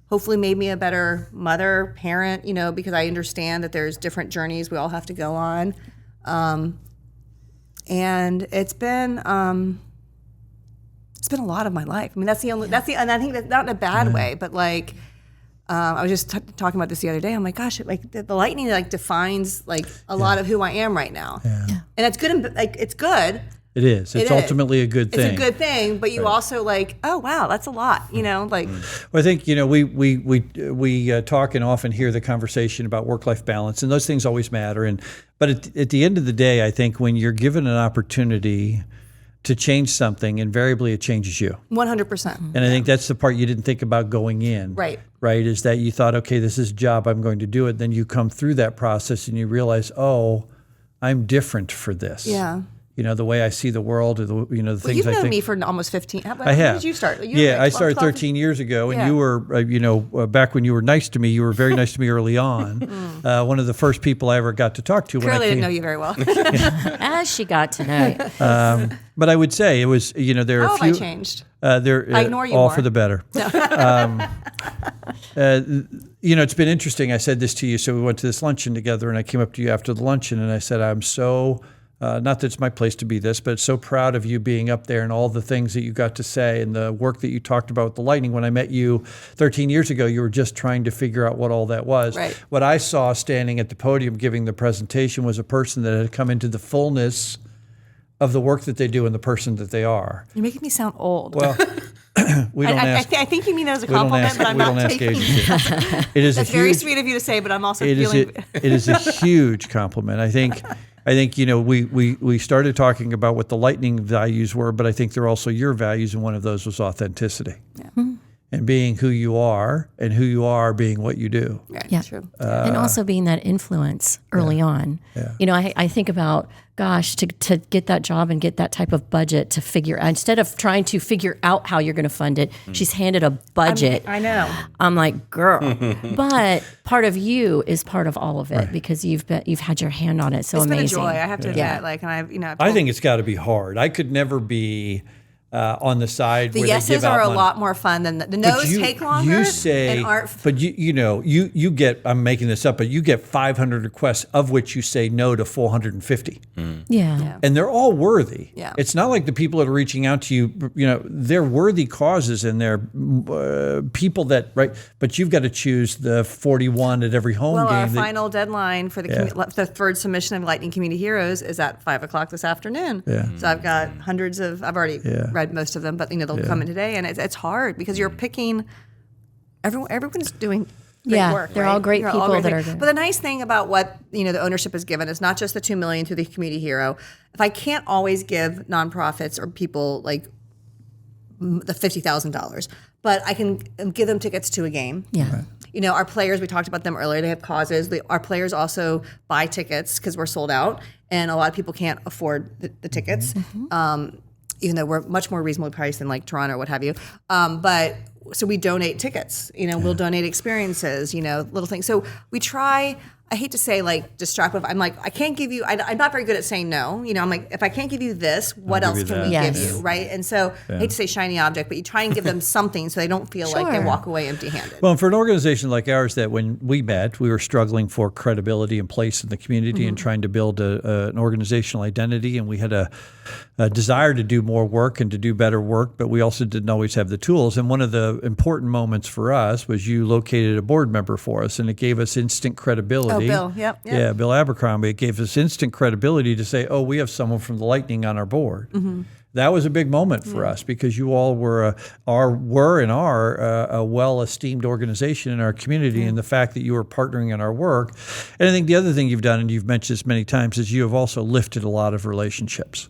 Hopefully made me a better mother, parent, because I understand that there's different journeys we all have to go on. And it's been a lot of my life. I mean, and I think that's not in a bad way, but like, I was just talking about this the other day. I'm like, gosh, like the Lightning like defines like a lot of who I am right now. And it's good. And like, it's good. It is. It's ultimately a good thing. It's a good thing, but you also like, oh wow, that's a lot. Like. Well, I think we talk and often hear the conversation about work-life balance, and those things always matter. But at the end of the day, I think when you're given an opportunity to change something, invariably it changes you. 100%. And I think that's the part you didn't think about going in. Right. Right, is that you thought, okay, this is a job, I'm going to do it. Then you come through that process and you realize, oh, I'm different for this. Yeah. The way I see the world, or the things I think. You've known me for almost 15. When did you start? I started 13 years ago, and you were, back when you were nice to me, you were very nice to me early on. One of the first people I ever got to talk to. Curly didn't know you very well. As she got to know you. But I would say it was, there are How a few. have I changed? I ignore you all more. for the better. It's been interesting. I said this to you. So we went to this luncheon together, and I came up to you after the luncheon, and I said, I'm so. Not that it's my place to be this, but so proud of you being up there and all the things that you got to say and the work that you talked about with the Lightning. When I met you 13 years ago, you were just trying to figure out what all that was. Right. What I saw standing at the podium giving the presentation was a person that had come into the fullness of the work that they do and the person that they are. You're making me sound old. Well, we don't ask. I think you mean that as a compliment, but I'm not taking it. It is That's very sweet of you to say, but I'm also feeling. It is a huge compliment. I think we started talking about what the Lightning values were, but I think they're also your values, and one of those was authenticity. Yeah. And being who you are, and who you are being what you do. Yeah, true. And also being that influence early on. Yeah. I think about, gosh, to get that job and get that type of budget to figure out, instead of trying to figure out how you're going to fund it, she's handed a budget. I know. I'm like, girl. But part of you is part of all of it because you've had your hand on it. So it's amazing. It's been a joy, I have to admit. Yeah. Like, and I think it's got to be hard. I could never be on the side. The where yeses they give out are a money. lot more fun than the no's take longer. You say, and aren't but you get. I'm making this up, but you get 500 requests, of which you say no to 450. Yeah. And they're all worthy. Yeah. It's not like the people that are reaching out to you, they're worthy causes and they're people that, right? But you've got to choose the 41 at every home game. Our final deadline for the third submission of Lightning Community Heroes is at 5:00 this afternoon. Yeah. So I've got hundreds of. I've already read most of them, but they'll come in today, and it's hard because you're picking. Everyone's doing. Great work, they're right? all great They're people all great that things. are good. But the nice thing about what the ownership has given is not just the $2 million through the community hero. If I can't always give nonprofits or people like the $50,000, but I can give them tickets to a game. Yeah. Right. Our players, we talked about them earlier. They have causes. Our players also buy tickets because we're sold out, and a lot of people can't afford the tickets. Even though we're much more reasonably priced than like Toronto or what have you. But so we donate tickets, we'll donate experiences, little things. So we try, I hate to say like distractive. I'm like, I can't give you, I'm not very good at saying no. I'm like, if I can't give you this, what else can we give you? Right. And so I hate to say shiny object, but you try and give them something so they don't feel like they walk away empty handed. Well, for an organization like ours that when we met, we were struggling for credibility and place in the community and trying to build an organizational identity. And we had a desire to do more work and to do better work, but we also didn't always have the tools. And one of the important moments for us was you located a board member for us, and it gave us instant credibility. Bill, yep. Yeah, Bill Abercrombie. It gave us instant credibility to say, we have someone from the Lightning on our board. That was a big moment for us because you all were and are a well-esteemed organization in our community, and the fact that you were partnering in our work. And I think the other thing you've done, and you've mentioned this many times, is you have also lifted a lot of relationships.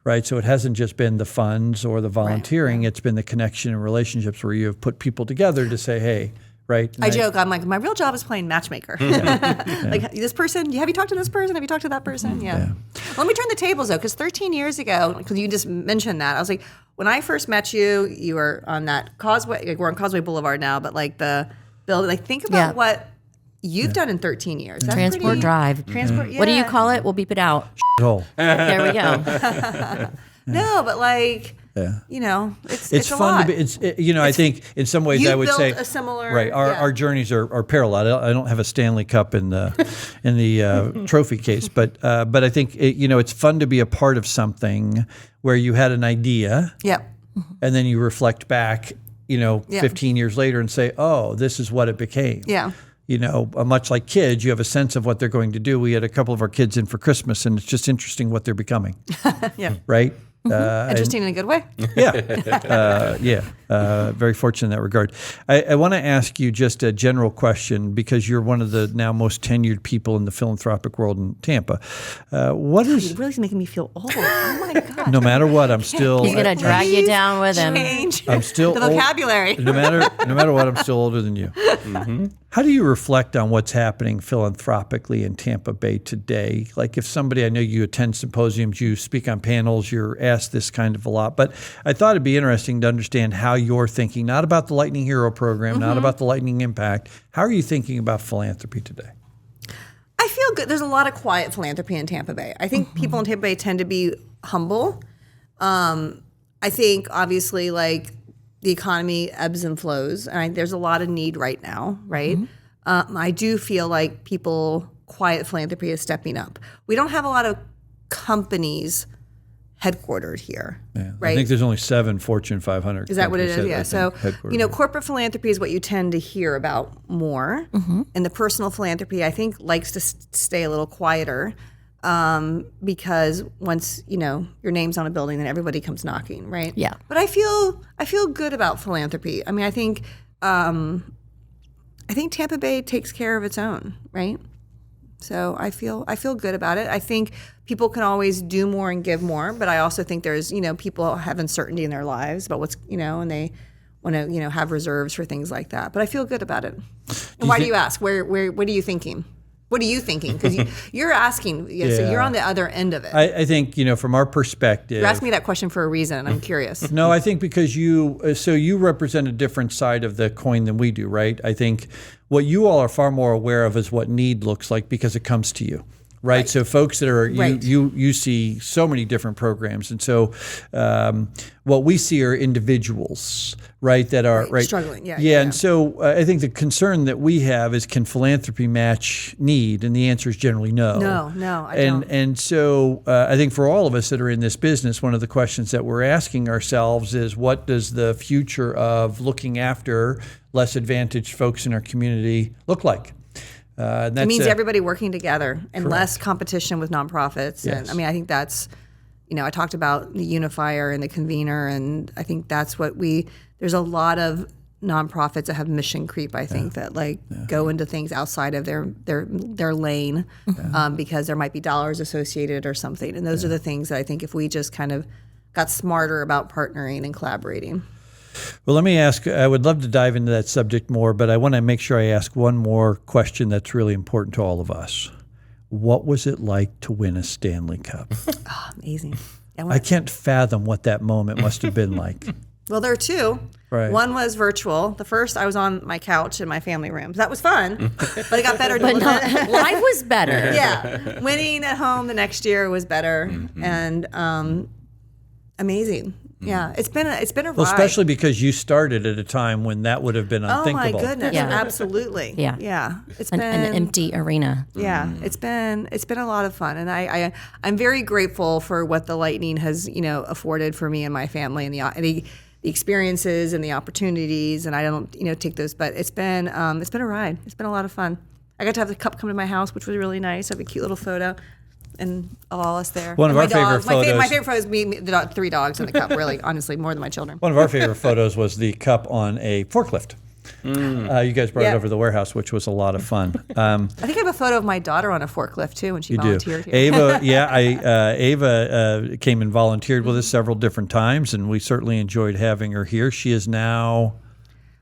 Right, so it hasn't just been the funds or the volunteering; it's been the connection and relationships where you have put people together to say, "Hey." Right. I joke. I'm like, my real job is playing matchmaker. Like this person. Have you talked to this person? Have you talked to that person? Yeah. Let me turn the tables though, because 13 years ago, because you just mentioned that, I was like, when I first met you, you were on that Causeway. Like we're on Causeway Boulevard now, but like the building. Like think about what you've done in 13 years. That's Transport Drive. Transport. Yeah. What do you call it? We'll beep it out. Hole. There we go. No, but like. It's a fun lot. to be. I think in some ways I would built say a similar. Right, our journeys are parallel. I don't have a Stanley Cup in the trophy case, but I think it's fun to be a part of something where you had an idea, and then you reflect back, 15 years later and say, oh, this is what it became. Yeah. Much like kids, you have a sense of what they're going to do. We had a couple of our kids in for Christmas, and it's just interesting what they're becoming. Right. Interesting in a good way. Very fortunate in that regard. I want to ask you just a general question because you're one of the now most tenured people in the philanthropic world in Tampa. What is You're really making me feel old. Oh my God. no matter what, I'm still. He's gonna drag you down with him. I'm still the vocabulary. No matter what, I'm still older than you. How do you reflect on what's happening philanthropically in Tampa Bay today? Like if somebody, I know you attend symposiums, you speak on panels, you're asked this kind of a lot, but I thought it'd be interesting to understand how you're thinking, not about the Lightning Hero program, not about the Lightning Impact. How are you thinking about philanthropy today? I feel good. There's a lot of quiet philanthropy in Tampa Bay. I think people in Tampa Bay tend to be humble. I think obviously like the economy ebbs and flows, and there's a lot of need right now, right? I do feel like quiet philanthropy is stepping up. We don't have a lot of companies headquartered here, right? I think there's only 7 Fortune 500. Is that what it is? Yeah. So, headquartered. corporate philanthropy is what you tend to hear about more. And the personal philanthropy, I think, likes to stay a little quieter because once, your name's on a building, then everybody comes knocking, right? Yeah. But I feel good about philanthropy. I mean, I think Tampa Bay takes care of its own, right? So I feel good about it. I think people can always do more and give more, but I also think there's, people have uncertainty in their lives about what's, and they want to, have reserves for things like that. But I feel good about it. And why do you ask? What are you thinking? What are you thinking? Because you're asking, so you're on the other end of it. I think, from our perspective. You're asking me that question for a reason, and I'm curious. No, I think because you represent a different side of the coin than we do, right? I think what you all are far more aware of is what need looks like because it comes to you. right? So folks that are you see so many different programs, and so what we see are individuals, right, that are struggling. And so I think the concern that we have is, can philanthropy match need? And the answer is generally no. No, I don't. And so I think for all of us that are in this business, one of the questions that we're asking ourselves is, what does the future of looking after less advantaged folks in our community look like? It means everybody working together and less competition with nonprofits. Yes. And I mean, I think that's, I talked about the unifier and the convener, and I think that's what there's a lot of nonprofits that have mission creep, I think, that go into things outside of their lane because there might be dollars associated or something. And those are the things that I think if we just kind of got smarter about partnering and collaborating. Well, let me ask, I would love to dive into that subject more, but I want to make sure I ask one more question that's really important to all of us. What was it like to win a Stanley Cup? Oh, amazing. I can't fathom what that moment must have been like. Well, there are two. Right. One was virtual. The first, I was on my couch in my family room. That was fun, but it got better. But life was better. Yeah. Winning at home the next year was better and amazing. Yeah, it's been a ride. Well, especially because you started at a time when that would have been unthinkable. Oh my goodness! Yeah. Absolutely. Yeah. It's an been empty arena. Yeah, it's been a lot of fun, and I'm very grateful for what the Lightning has afforded for me and my family, and the experiences and the opportunities. And I don't take those, but it's been a ride. It's been a lot of fun. I got to have the cup come to my house, which was really nice. I have a cute little photo. And of all us there. One of our favorite photos. My favorite photo is me, the dog, 3 dogs in the cup, really, honestly, more than my children. One of our favorite photos was the cup on a forklift. You guys brought it over to the warehouse, which was a lot of fun. I think I have a photo of my daughter on a forklift, too, when she volunteered here. Ava, Ava came and volunteered with us several different times, and we certainly enjoyed having her here. She is now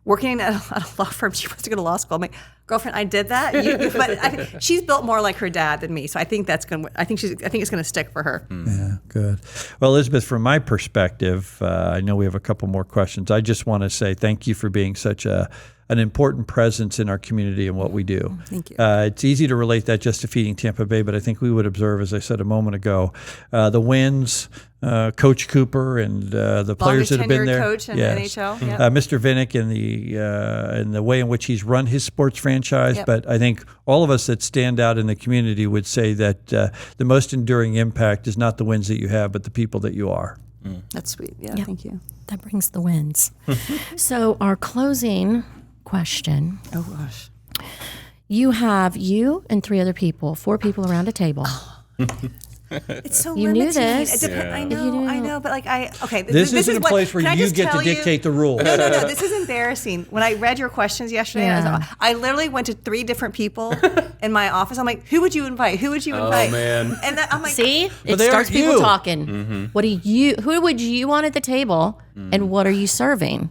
working at a law firm. She wants to go to law school. I'm like, girlfriend, I did that. But she's built more like her dad than me, so I think that's going. I think it's going to stick for her. Yeah, good. Well, Elizabeth, from my perspective, I know we have a couple more questions. I just want to say thank you for being such an important presence in our community and what we do. Thank you. It's easy to relate that just to feeding Tampa Bay, but I think we would observe, as I said a moment ago, the wins, Coach Cooper and the players that have been there. Coach in the NHL. Yep. Mr. Vinnick and the way in which he's run his sports franchise. Yep. But I think all of us that stand out in the community would say that the most enduring impact is not the wins that you have, but the people that you are. That's sweet. Yeah, thank you. That brings the wins. So our closing question. Oh gosh. You have you and 3 other people, 4 people around a table. It's so You limiting. knew this. I know, but This isn't a place where you get to dictate the rules. No, this is embarrassing. When I read your questions yesterday, I literally went to 3 different people in my office. I'm like, who would you invite? Who would you invite? Oh man. And then I'm like, see, it starts people talking. What who would you want at the table, and what are you serving?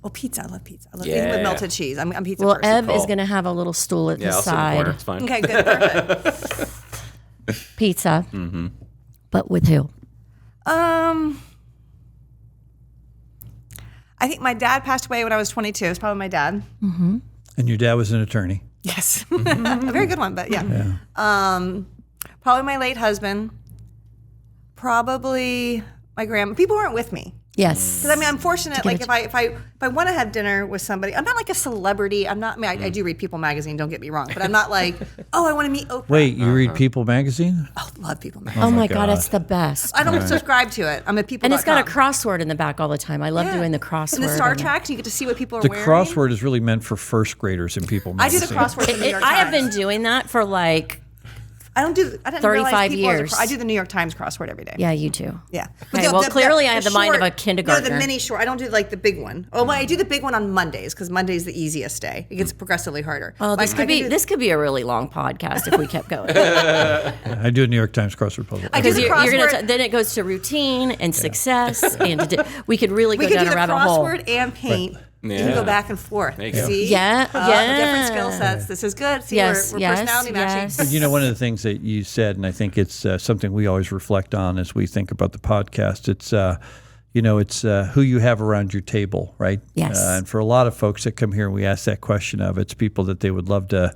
Well, pizza. I love pizza. I love anything with melted cheese. I'm pizza Well, person. Ev is going to have a little stool at the I'll sit in the corner. side. It's fine. Okay, good. Perfect. Pizza. But with who? I think my dad passed away when I was 22. It's probably my dad. And your dad was an attorney. Yes. A very good one, but yeah. Probably my late husband. Probably my grandma. People weren't with me. Yes. Because I'm fortunate. Like if I want to have dinner with somebody, I'm not like a celebrity. I'm not. I do read People magazine. Don't get me wrong, but I'm not like, oh, I want to meet Oprah. Wait, you read People magazine? Oh, love People magazine. Oh my God, it's the best. I don't subscribe to it. I'm a People. And it's got a crossword in the back all the time. I love doing the crossword. And the Star Trek, you get to see what people are The wearing. crossword is really meant for first graders in People I do magazine. the crossword for the New York Times. I have been doing that for like I didn't 35 realize people years. I do the New York Times crossword every day. Yeah, you too. Yeah. Okay, well, clearly I have the mind of a kindergartner. No, the mini short. I don't do like the big one. Oh, well, I do the big one on Mondays because Monday's the easiest day. It gets progressively harder. Oh, this could be a really long podcast if we kept going. I do a New York Times crossword puzzle. I do the crossword. Then it goes to routine and success, and we could really go down a rabbit hole. We could do the crossword and paint. You can go back and forth. See? Different skill sets. This is good. See, we're personality matching. And you know, one of the things that you said, and I think it's something we always reflect on as we think about the podcast, it's, it's who you have around your table, right? Yes. And for a lot of folks that come here and we ask that question of, it's people that they would love to,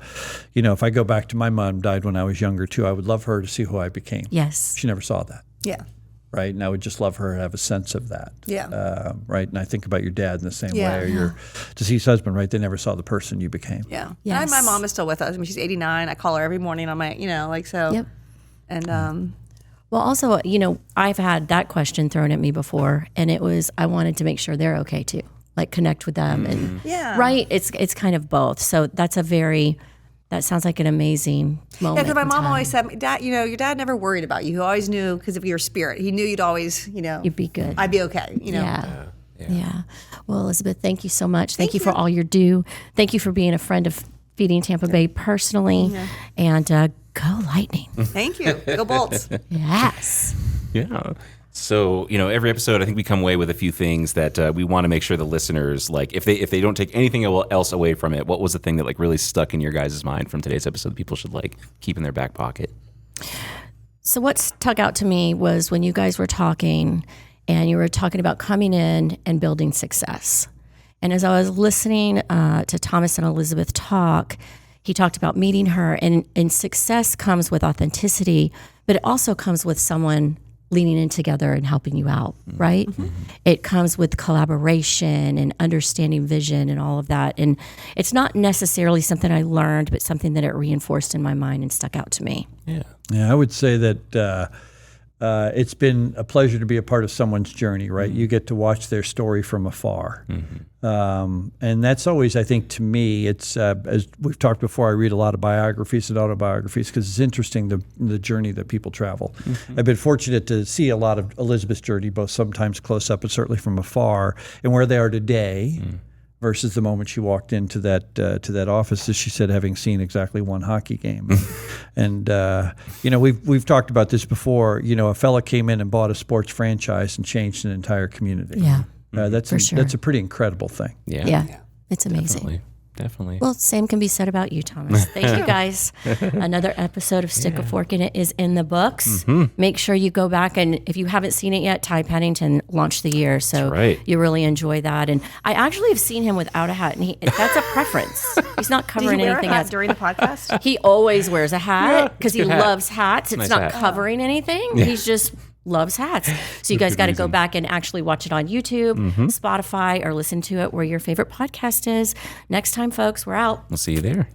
if I go back to my mom died when I was younger too, I would love her to see who I became. Yes. She never saw that. Yeah. Right. And I would just love her to have a sense of that. Yeah. Right. And I think about your dad in the same Yeah. way, or your deceased husband, right? They never saw the person you became. Yeah. Yes. And my mom is still with us. I mean, she's 89. I call her every morning on my, so. Yep. And, Well, also, I've had that question thrown at me before, and it was I wanted to make sure they're okay too, like connect with them, and right. It's kind of both. So that sounds like an amazing moment. Yeah, because my mom always said, Dad, your dad never worried about you. He always knew because of your spirit. He knew you'd always, you'd be good. I'd be okay. Yeah. Well, Elizabeth, thank you so much. Thank you for all you do. Thank you for being a friend of Feeding Tampa Bay personally, and go Lightning. Thank you. Go Bolts. Yes. Yeah. So, every episode, I think we come away with a few things that we want to make sure the listeners, like, if they don't take anything else away from it, what was the thing that, like, really stuck in your guys' mind from today's episode that people should, like, keep in their back pocket? So what stuck out to me was when you guys were talking, and you were talking about coming in and building success. And as I was listening to Thomas and Elizabeth talk, he talked about meeting her, and success comes with authenticity, but it also comes with someone leaning in together and helping you out, right? Mm-hmm. It comes with collaboration and understanding vision and all of that. And it's not necessarily something I learned, but something that it reinforced in my mind and stuck out to me. Yeah, I would say that it's been a pleasure to be a part of someone's journey, right? You get to watch their story from afar. And that's always, I think, to me, it's, as we've talked before, I read a lot of biographies and autobiographies because it's interesting the journey that people travel. I've been fortunate to see a lot of Elizabeth's journey, both sometimes close up and certainly from afar, and where they are today. Versus the moment she walked into that office, as she said, having seen exactly one hockey game, and we've talked about this before. A fella came in and bought a sports franchise and changed an entire community. Yeah, that's a pretty incredible thing. Yeah. It's amazing. Definitely. Well, same can be said about you, Thomas. Thank you, guys. Another episode of Stick a Fork in It is in the books. Make sure you go back, and if you haven't seen it yet, Ty Pennington launched the year, so you really enjoy that. And I actually have seen him without a hat, and that's a preference. He's not covering anything else. During the podcast? He always wears a hat because he loves hats. It's not covering anything. He's just loves hats. So you guys got to go back and actually watch it on YouTube, Spotify, or listen to it where your favorite podcast is. Next time, folks, we're out. We'll see you there.